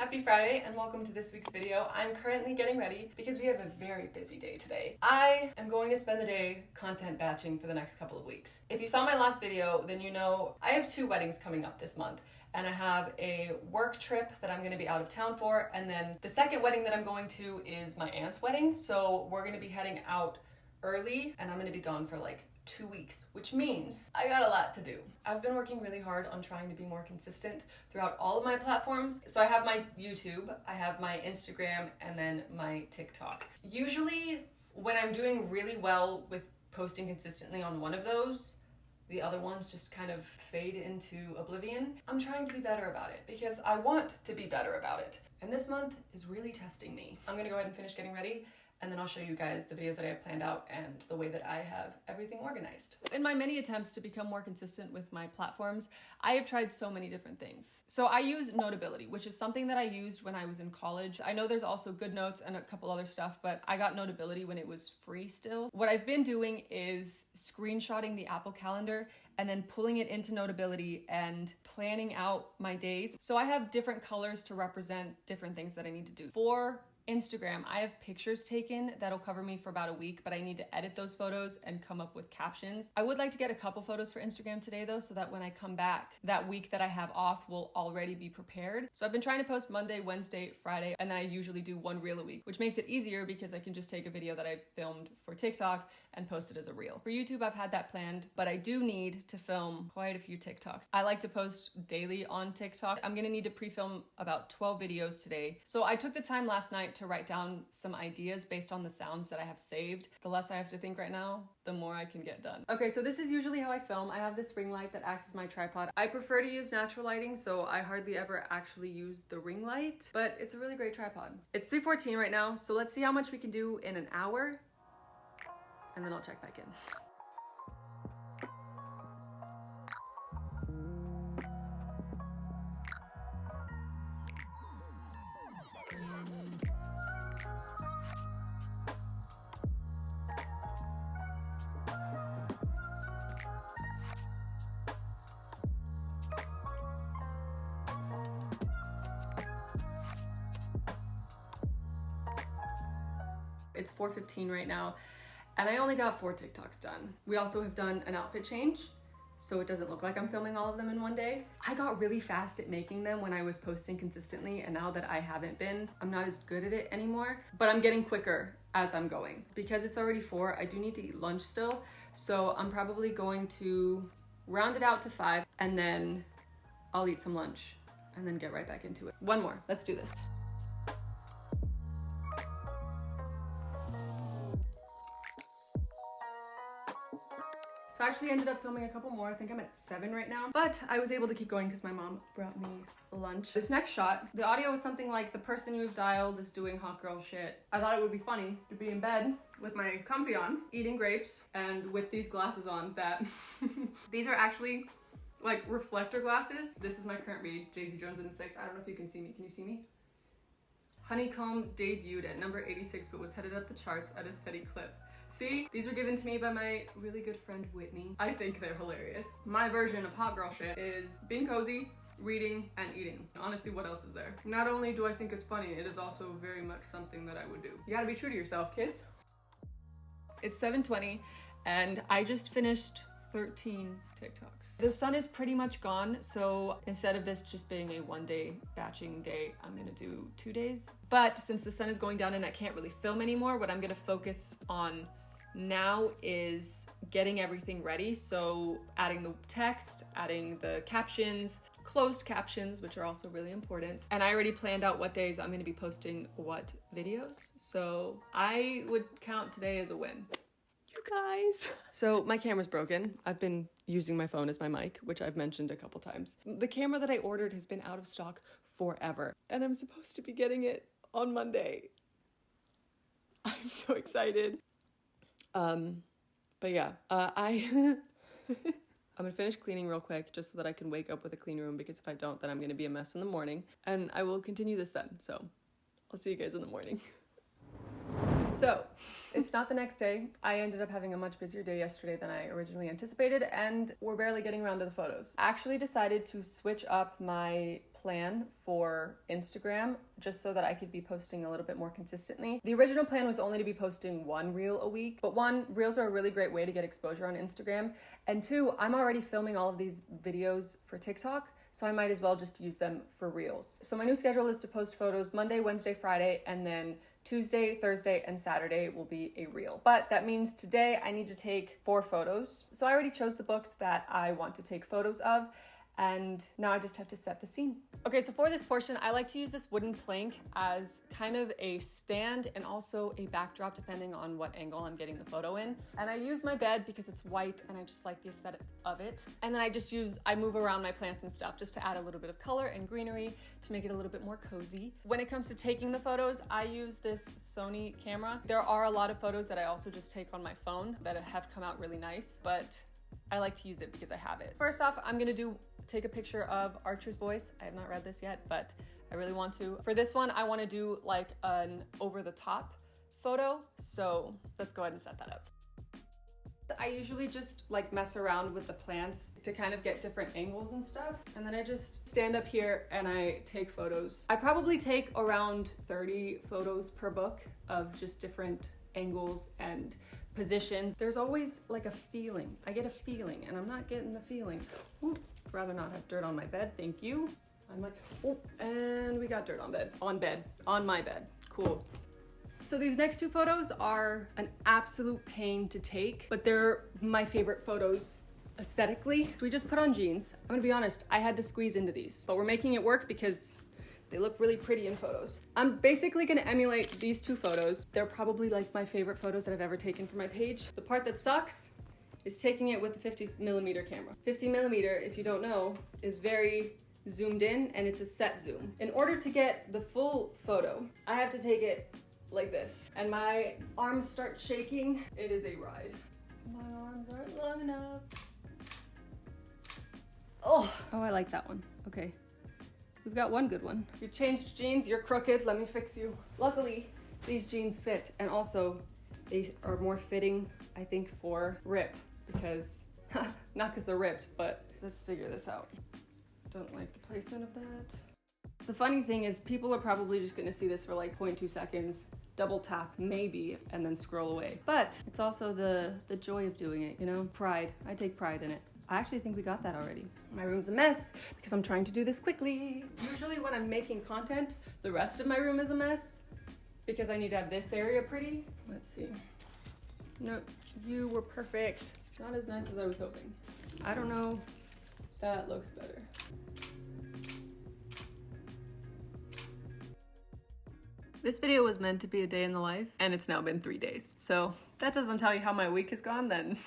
Happy Friday and welcome to this week's video. I'm currently getting ready because we have a very busy day today. I am going to spend the day content batching for the next couple of weeks. If you saw my last video, then you know I have 2 weddings coming up this month, and I have a work trip that I'm going to be out of town for, and then the second wedding that I'm going to is my aunt's wedding, so we're going to be heading out early and I'm going to be gone for like 2 weeks, which means I got a lot to do. I've been working really hard on trying to be more consistent throughout all of my platforms. So I have my YouTube, I have my Instagram, and then my TikTok. Usually when I'm doing really well with posting consistently on one of those, the other ones just kind of fade into oblivion. I'm trying to be better about it because I want to be better about it. And this month is really testing me. I'm gonna go ahead and finish getting ready, and then I'll show you guys the videos that I have planned out and the way that I have everything organized. In my many attempts to become more consistent with my platforms, I have tried so many different things. So I use Notability, which is something that I used when I was in college. I know there's also GoodNotes and a couple other stuff, but I got Notability when it was free still. What I've been doing is screenshotting the Apple Calendar and then pulling it into Notability and planning out my days. So I have different colors to represent different things that I need to do. For Instagram, I have pictures taken that'll cover me for about a week, but I need to edit those photos and come up with captions. I would like to get a couple photos for Instagram today though, so that when I come back, that week that I have off will already be prepared. So I've been trying to post Monday, Wednesday, Friday, and then I usually do 1 reel a week, which makes it easier because I can just take a video that I filmed for TikTok and post it as a reel. For YouTube, I've had that planned, but I do need to film quite a few TikToks. I like to post daily on TikTok. I'm gonna need to pre-film about 12 videos today. So I took the time last night to write down some ideas based on the sounds that I have saved. The less I have to think right now, the more I can get done. Okay, so this is usually how I film. I have this ring light that acts as my tripod. I prefer to use natural lighting, so I hardly ever actually use the ring light, but it's a really great tripod. It's 3:14 right now, so let's see how much we can do in an hour, and then I'll check back in. It's 4:15 right now, and I only got 4 TikToks done. We also have done an outfit change, so it doesn't look like I'm filming all of them in one day. I got really fast at making them when I was posting consistently, and now that I haven't been, I'm not as good at it anymore, but I'm getting quicker as I'm going. Because it's already 4, I do need to eat lunch still, so I'm probably going to round it out to 5, and then I'll eat some lunch, and then get right back into it. 1 more, let's do this. So I actually ended up filming a couple more. I think I'm at 7 right now, but I was able to keep going because my mom brought me lunch. This next shot, the audio was something like the person you've dialed is doing hot girl shit. I thought it would be funny to be in bed with my comfy on, eating grapes, and with these glasses on that, these are actually like reflector glasses. This is my current read, Daisy Jones and the Six. I don't know if you can see me. Can you see me? Honeycomb debuted at number 86, but was headed up the charts at a steady clip. See? These were given to me by my really good friend, Whitney. I think they're hilarious. My version of hot girl shit is being cozy, reading, and eating. Honestly, what else is there? Not only do I think it's funny, it is also very much something that I would do. You gotta be true to yourself, kids. It's 7:20, and I just finished 13 TikToks. The sun is pretty much gone, so instead of this just being a 1-day batching day, I'm gonna do 2 days. But since the sun is going down and I can't really film anymore, what I'm gonna focus on now is getting everything ready. So adding the text, adding the captions, closed captions, which are also really important. And I already planned out what days I'm gonna be posting what videos. So I would count today as a win. You guys. So my camera's broken. I've been using my phone as my mic, which I've mentioned a couple times. The camera that I ordered has been out of stock forever, and I'm supposed to be getting it on Monday. I'm so excited. But yeah, I'm gonna finish cleaning real quick just so that I can wake up with a clean room, because if I don't, then I'm gonna be a mess in the morning, and I will continue this then. So I'll see you guys in the morning. So, it's not the next day. I ended up having a much busier day yesterday than I originally anticipated, and we're barely getting around to the photos. I actually decided to switch up my plan for Instagram just so that I could be posting a little bit more consistently. The original plan was only to be posting one reel a week, but one, reels are a really great way to get exposure on Instagram, and two, I'm already filming all of these videos for TikTok, so I might as well just use them for reels. So my new schedule is to post photos Monday, Wednesday, Friday, and then Tuesday, Thursday, and Saturday will be a reel. But that means today I need to take 4 photos. So I already chose the books that I want to take photos of, and now I just have to set the scene. Okay, so for this portion, I like to use this wooden plank as kind of a stand and also a backdrop depending on what angle I'm getting the photo in. And I use my bed because it's white and I just like the aesthetic of it. And then I move around my plants and stuff just to add a little bit of color and greenery to make it a little bit more cozy. When it comes to taking the photos, I use this Sony camera. There are a lot of photos that I also just take on my phone that have come out really nice, but I like to use it because I have it. First off, I'm gonna take a picture of Archer's Voice. I have not read this yet, but I really want to. For this one, I want to do like an over-the-top photo, so let's go ahead and set that up. I usually just like mess around with the plants to kind of get different angles and stuff, and then I just stand up here and I take photos. I probably take around 30 photos per book of just different angles and positions. There's always like a feeling. I get a feeling and I'm not getting the feeling. Ooh, rather not have dirt on my bed, thank you. I'm like, oh, and we got dirt on my bed, cool. So these next 2 photos are an absolute pain to take, but they're my favorite photos aesthetically. We just put on jeans. I'm gonna be honest, I had to squeeze into these, but we're making it work because they look really pretty in photos. I'm basically gonna emulate these 2 photos. They're probably like my favorite photos that I've ever taken for my page. The part that sucks is taking it with the 50mm camera. 50mm, if you don't know, is very zoomed in and it's a set zoom. In order to get the full photo, I have to take it like this. And my arms start shaking. It is a ride. My arms aren't long enough. Oh, I like that one. Okay. We've got one good one. You've changed jeans, you're crooked, let me fix you. Luckily, these jeans fit, and also they are more fitting, I think, for rip, because, not because they're ripped, but let's figure this out. Don't like the placement of that. The funny thing is people are probably just gonna see this for like 0.2 seconds, double tap maybe, and then scroll away. But it's also the joy of doing it, you know? Pride, I take pride in it. I actually think we got that already. My room's a mess because I'm trying to do this quickly. Usually when I'm making content, the rest of my room is a mess because I need to have this area pretty. Let's see. No, you were perfect. Not as nice as I was hoping. I don't know. That looks better. This video was meant to be a day in the life, and it's now been 3 days. So if that doesn't tell you how my week has gone, then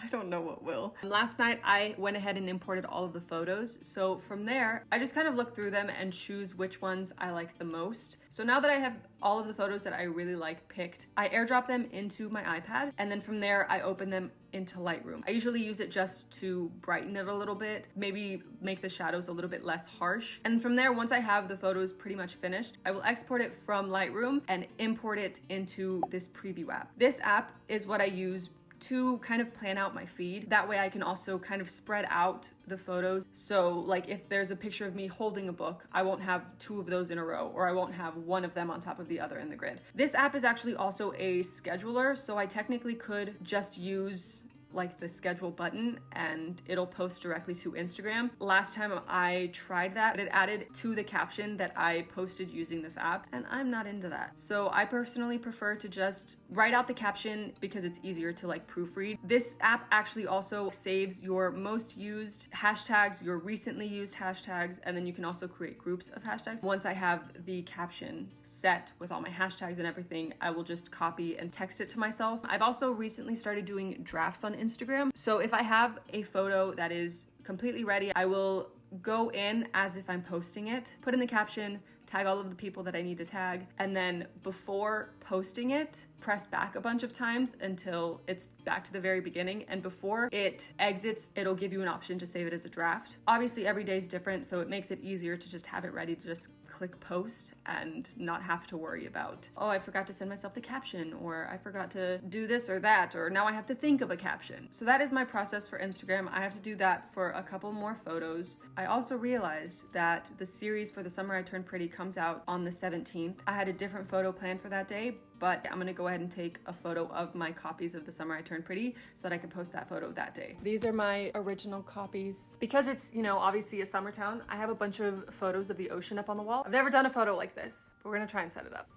I don't know what will. Last night, I went ahead and imported all of the photos. So from there, I just kind of look through them and choose which ones I like the most. So now that I have all of the photos that I really like picked, I airdrop them into my iPad, and then from there, I open them into Lightroom. I usually use it just to brighten it a little bit, maybe make the shadows a little bit less harsh. And from there, once I have the photos pretty much finished, I will export it from Lightroom and import it into this preview app. This app is what I use to kind of plan out my feed. That way I can also kind of spread out the photos. So like if there's a picture of me holding a book, I won't have 2 of those in a row, or I won't have one of them on top of the other in the grid. This app is actually also a scheduler, so I technically could just use like the schedule button and it'll post directly to Instagram. Last time I tried that, it added to the caption that I posted using this app, and I'm not into that. So I personally prefer to just write out the caption because it's easier to like proofread. This app actually also saves your most used hashtags, your recently used hashtags, and then you can also create groups of hashtags. Once I have the caption set with all my hashtags and everything, I will just copy and text it to myself. I've also recently started doing drafts on Instagram. So if I have a photo that is completely ready, I will go in as if I'm posting it, put in the caption, tag all of the people that I need to tag, and then before posting it, press back a bunch of times until it's back to the very beginning. And before it exits, it'll give you an option to save it as a draft. Obviously, every day is different, so it makes it easier to just have it ready to just click click post and not have to worry about, oh, I forgot to send myself the caption, or I forgot to do this or that, or now I have to think of a caption. So that is my process for Instagram. I have to do that for a couple more photos. I also realized that the series for The Summer I Turned Pretty comes out on the 17th. I had a different photo planned for that day, but I'm gonna go ahead and take a photo of my copies of The Summer I Turned Pretty so that I can post that photo that day. These are my original copies. Because it's, you know, obviously a summer town, I have a bunch of photos of the ocean up on the wall. I've never done a photo like this, but we're gonna try and set it up.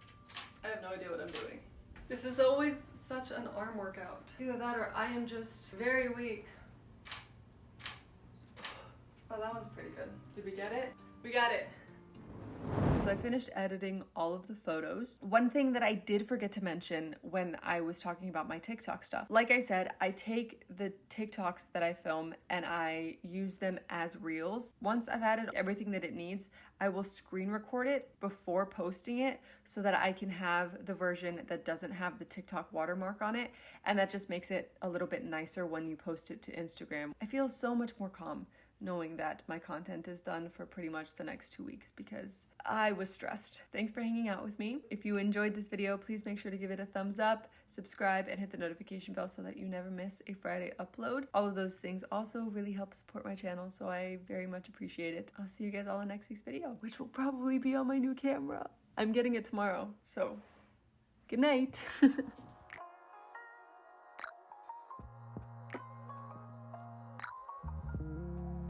I have no idea what I'm doing. This is always such an arm workout. Either that or I am just very weak. Oh, that one's pretty good. Did we get it? We got it. So I finished editing all of the photos. One thing that I did forget to mention when I was talking about my TikTok stuff, like I said, I take the TikToks that I film and I use them as reels. Once I've added everything that it needs, I will screen record it before posting it so that I can have the version that doesn't have the TikTok watermark on it, and that just makes it a little bit nicer when you post it to Instagram. I feel so much more calm knowing that my content is done for pretty much the next 2 weeks because I was stressed. Thanks for hanging out with me. If you enjoyed this video, please make sure to give it a thumbs up, subscribe, and hit the notification bell so that you never miss a Friday upload. All of those things also really help support my channel, so I very much appreciate it. I'll see you guys all in next week's video, which will probably be on my new camera. I'm getting it tomorrow, so good night.